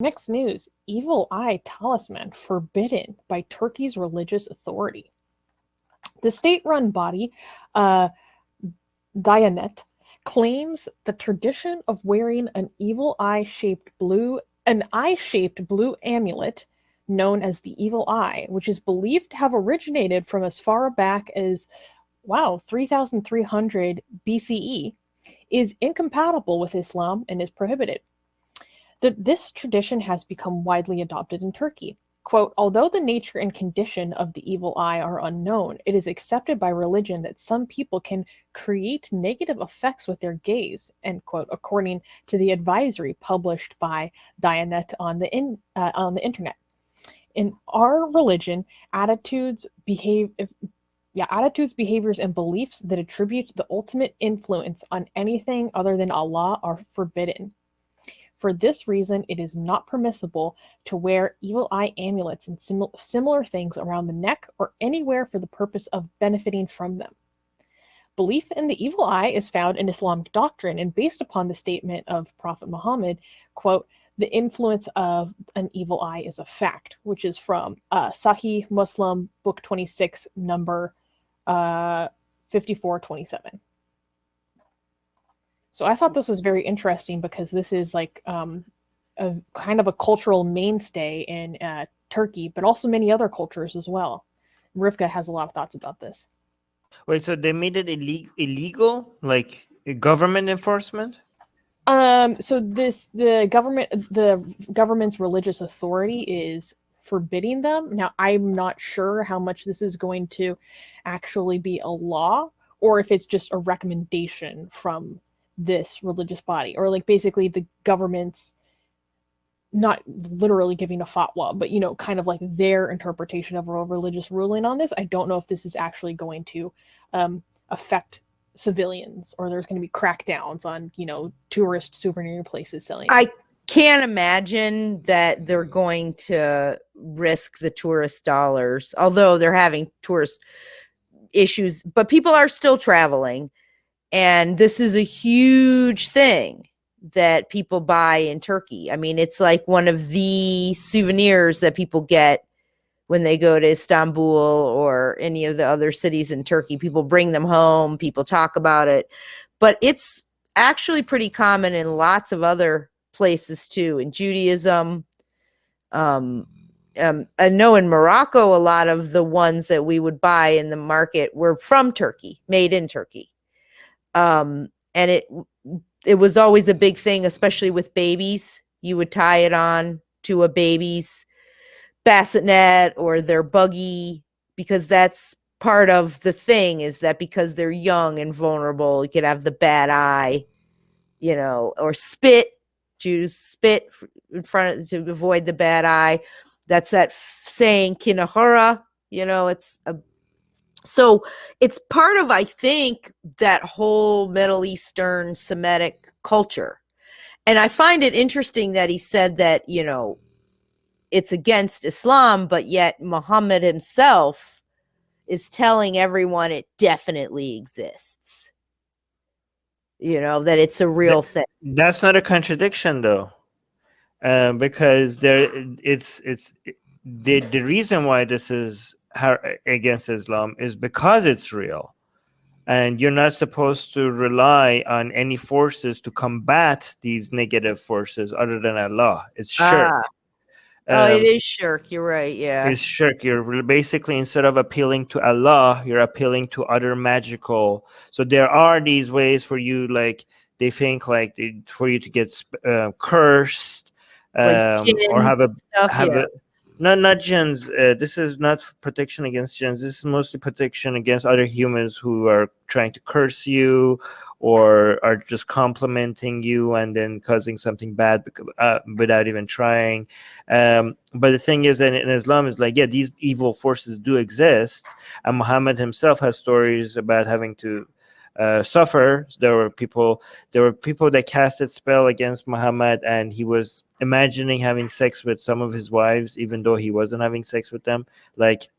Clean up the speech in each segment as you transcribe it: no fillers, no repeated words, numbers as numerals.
Next news, evil eye talisman forbidden by Turkey's religious authority. The state-run body, uh, Diyanet, claims the tradition of wearing an eye-shaped blue amulet known as the evil eye, which is believed to have originated from as far back as 3300 BCE, is incompatible with Islam and is prohibited. This tradition has become widely adopted in Turkey. Quote, although the nature and condition of the evil eye are unknown, it is accepted by religion that some people can create negative effects with their gaze, end quote, according to the advisory published by Diyanet on the internet. In our religion, attitudes, behaviors, and beliefs that attribute the ultimate influence on anything other than Allah are forbidden. For this reason, it is not permissible to wear evil eye amulets and similar things around the neck or anywhere for the purpose of benefiting from them. Belief in the evil eye is found in Islamic doctrine and based upon the statement of Prophet Muhammad, quote, the influence of an evil eye is a fact, which is from Sahih Muslim, book 26, number 5427. So I thought this was very interesting because this is like a kind of a cultural mainstay in Turkey, but also many other cultures as well. Rivka has a lot of thoughts about this. Wait, so they made it illegal, like government enforcement? So the government's religious authority is forbidding them. Now, I'm not sure how much this is going to actually be a law, or if it's just a recommendation from this religious body, or like basically the government's not literally giving a fatwa, but kind of like their interpretation of a religious ruling on this. I don't know if this is actually going to affect civilians, or there's going to be crackdowns on tourist souvenir places selling. I can't imagine that they're going to risk the tourist dollars, although they're having tourist issues, but people are still traveling. And this is a huge thing that people buy in Turkey. I mean, it's like one of the souvenirs that people get when they go to Istanbul or any of the other cities in Turkey. People bring them home, people talk about it, but it's actually pretty common in lots of other places too. In Judaism, I know in Morocco, a lot of the ones that we would buy in the market were from Turkey, made in Turkey. And it was always a big thing, especially with babies. You would tie it on to a baby's bassinet or their buggy, because that's part of the thing, is that because they're young and vulnerable, you could have the bad eye, or spit. Jews spit in front to avoid the bad eye. That's that saying, kinahara, so it's part of, I think, that whole Middle Eastern Semitic culture. And I find it interesting that he said that, it's against Islam, but yet Muhammad himself is telling everyone it definitely exists. That it's a real thing. That's not a contradiction, though, because the reason why this is against Islam is because it's real, and you're not supposed to rely on any forces to combat these negative forces other than Allah. It's shirk. It is shirk. You're right. Yeah, it's shirk. You're basically, instead of appealing to Allah, you're appealing to other magical. So there are these ways for you, like they think, like for you to get cursed, or have a. No, not jinns. This is not protection against jinns. This is mostly protection against other humans who are trying to curse you or are just complimenting you and then causing something bad without even trying. But the thing is that in Islam is like, yeah, these evil forces do exist. And Muhammad himself has stories about having to suffer. There were people that casted spell against Muhammad, and he was imagining having sex with some of his wives, even though he wasn't having sex with them. Like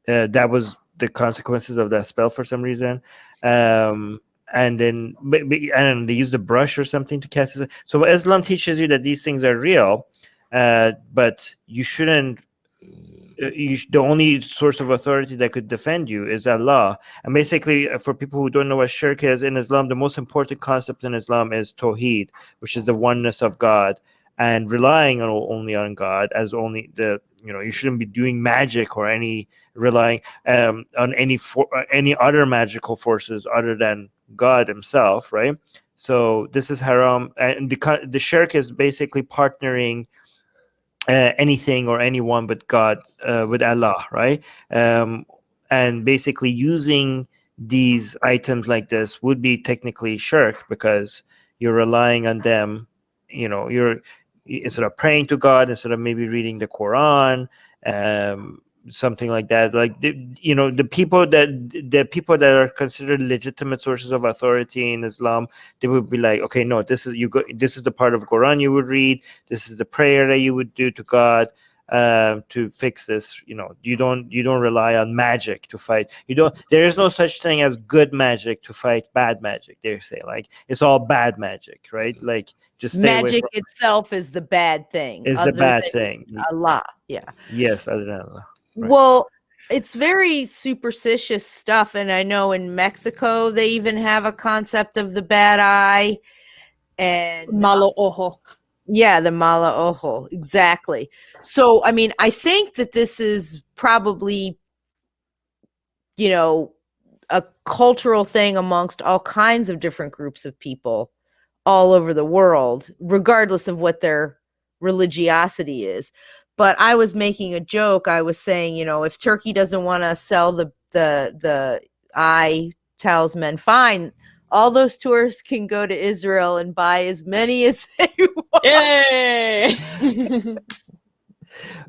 that was the consequences of that spell for some reason. And then I don't know, they used a brush or something to cast it. So Islam teaches you that these things are real, but you shouldn't. The only source of authority that could defend you is Allah. And basically, for people who don't know what shirk is in Islam, the most important concept in Islam is Tawheed, which is the oneness of God, and relying only on God as only the, you shouldn't be doing magic or relying on any other magical forces other than God himself, right? So this is haram, and the shirk is basically partnering anything or anyone but God with Allah, right? And basically using these items like this would be technically shirk, because you're relying on them. You're, instead of praying to God, instead of maybe reading the Quran, something like that. Like the people that are considered legitimate sources of authority in Islam, they would be like, okay, no, this is the part of Quran you would read. This is the prayer that you would do to God to fix this. You don't rely on magic to fight. There is no such thing as good magic to fight bad magic. They say, like, it's all bad magic, right? Like, just stay away Magic from itself is the bad thing. is the bad thing. Allah. Yeah. Yes, other than Allah. Right. Well, it's very superstitious stuff. And I know in Mexico, they even have a concept of the bad eye. And Malo ojo. Yeah, the mala ojo. Exactly. So, I mean, I think that this is probably, a cultural thing amongst all kinds of different groups of people all over the world, regardless of what their religiosity is. But I was making a joke. I was saying, if Turkey doesn't want to sell the eye talisman, fine. All those tourists can go to Israel and buy as many as they want. Yay!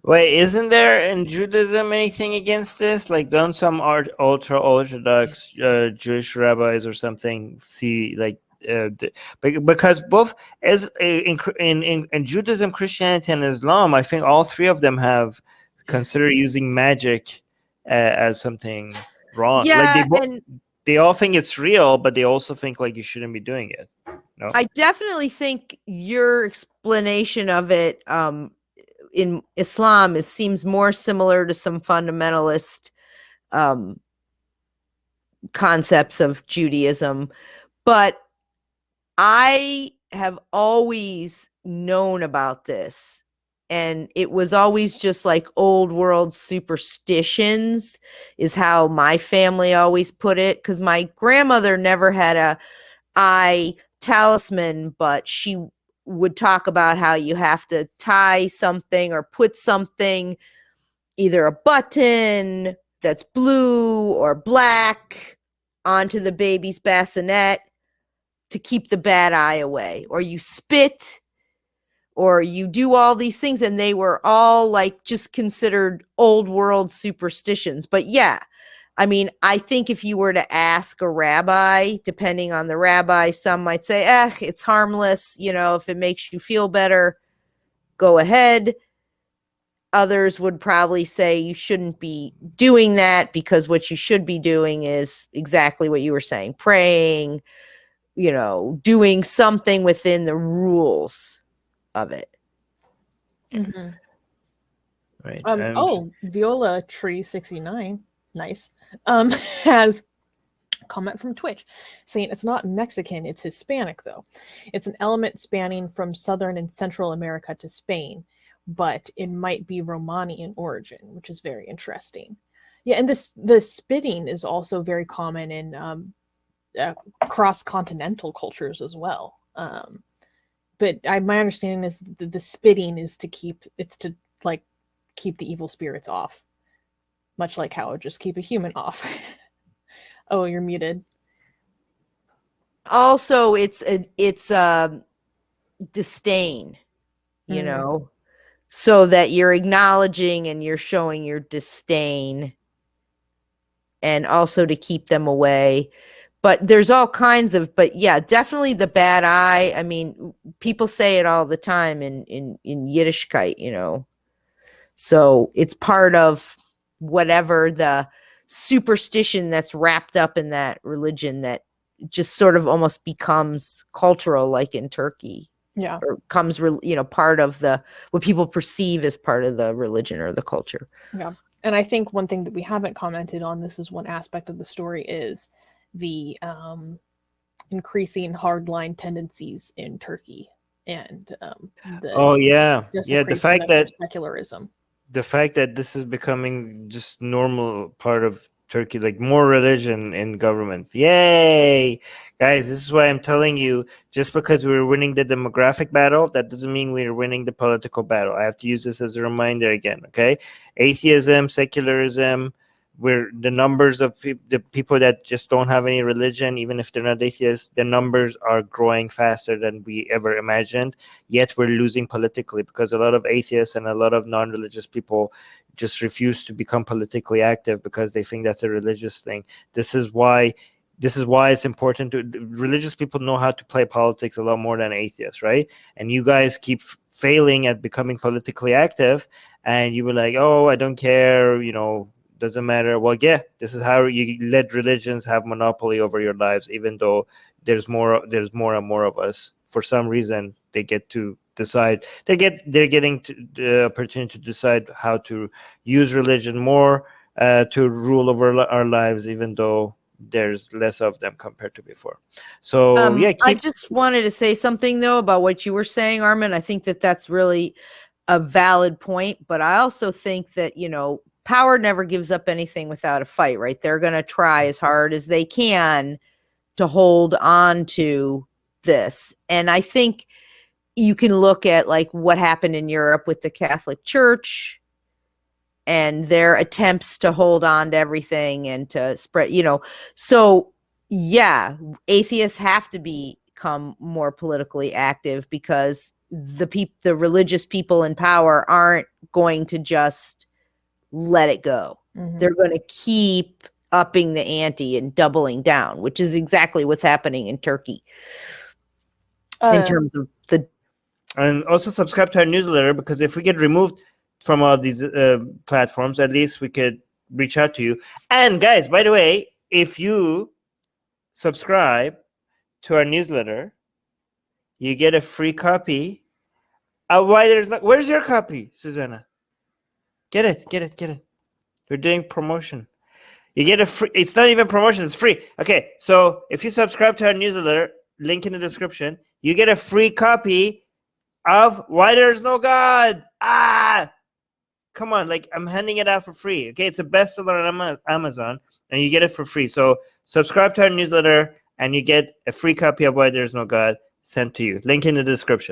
Wait, isn't there in Judaism anything against this? Like, don't some ultra-Orthodox Jewish rabbis or something see, like, because both as in Judaism, Christianity, and Islam, I think all three of them have considered using magic as something wrong. Yeah, like they all think it's real, but they also think, like, you shouldn't be doing it. No? I definitely think your explanation of it in Islam seems more similar to some fundamentalist concepts of Judaism, but I have always known about this, and it was always just like old world superstitions is how my family always put it, because my grandmother never had a eye talisman, but she would talk about how you have to tie something or put something, either a button that's blue or black, onto the baby's bassinet to keep the bad eye away, or you spit, or you do all these things. And they were all like just considered old world superstitions. But yeah, I mean, I think if you were to ask a rabbi, depending on the rabbi, some might say, it's harmless. If it makes you feel better, go ahead. Others would probably say you shouldn't be doing that, because what you should be doing is exactly what you were saying, praying, doing something within the rules of it. Mm-hmm. Right. Viola Tree 69, nice, has a comment from Twitch saying it's not Mexican, it's Hispanic though. It's an element spanning from Southern and Central America to Spain, but it might be Romani in origin, which is very interesting. Yeah, and the spitting is also very common in cross-continental cultures as well. But my understanding is the spitting is to keep the evil spirits off, much like how it would just keep a human off. Oh, you're muted. Also, it's disdain, so that you're acknowledging and you're showing your disdain, and also to keep them away. But there's all kinds of, but yeah, definitely the bad eye. I mean, people say it all the time in Yiddishkeit, So it's part of whatever the superstition that's wrapped up in that religion that just sort of almost becomes cultural, like in Turkey. Yeah. or comes, part of what people perceive as part of the religion or the culture. Yeah. And I think one thing that we haven't commented on, this is one aspect of the story, is the increasing hardline tendencies in Turkey and Oh yeah, yeah. desecration of their secularism. The fact that this is becoming just normal part of Turkey, like more religion in government. Yay, guys! This is why I'm telling you. Just because we're winning the demographic battle, that doesn't mean we're winning the political battle. I have to use this as a reminder again. Okay, atheism, secularism. We're the numbers of the people that just don't have any religion, even if they're not atheists, the numbers are growing faster than we ever imagined. Yet we're losing politically because a lot of atheists and a lot of non-religious people just refuse to become politically active because they think that's a religious thing. This is why it's important to religious people know how to play politics a lot more than atheists, right? And you guys keep failing at becoming politically active, and you were like, oh, I don't care, doesn't matter. Well, yeah, this is how you let religions have monopoly over your lives, even though there's more and more of us. For some reason, they get to decide. They're getting to the opportunity to decide how to use religion more to rule over our lives, even though there's less of them compared to before. So yeah, I just wanted to say something though about what you were saying, Armin. I think that that's really a valid point, but I also think that power never gives up anything without a fight, right? They're going to try as hard as they can to hold on to this. And I think you can look at like what happened in Europe with the Catholic Church and their attempts to hold on to everything and to spread, so yeah, atheists have to become more politically active because the religious people in power aren't going to just let it go. Mm-hmm. They're going to keep upping the ante and doubling down, which is exactly what's happening in Turkey in terms of the. And also subscribe to our newsletter, because if we get removed from all these platforms, at least we could reach out to you. And guys, by the way, if you subscribe to our newsletter, you get a free copy. Where's your copy, Susanna? Get it. We're doing promotion. You get a free. It's not even promotion. It's free. Okay, so if you subscribe to our newsletter, link in the description, you get a free copy of Why There's No God. Come on, like I'm handing it out for free. Okay, it's a bestseller on Amazon, and you get it for free. So subscribe to our newsletter, and you get a free copy of Why There's No God sent to you. Link in the description.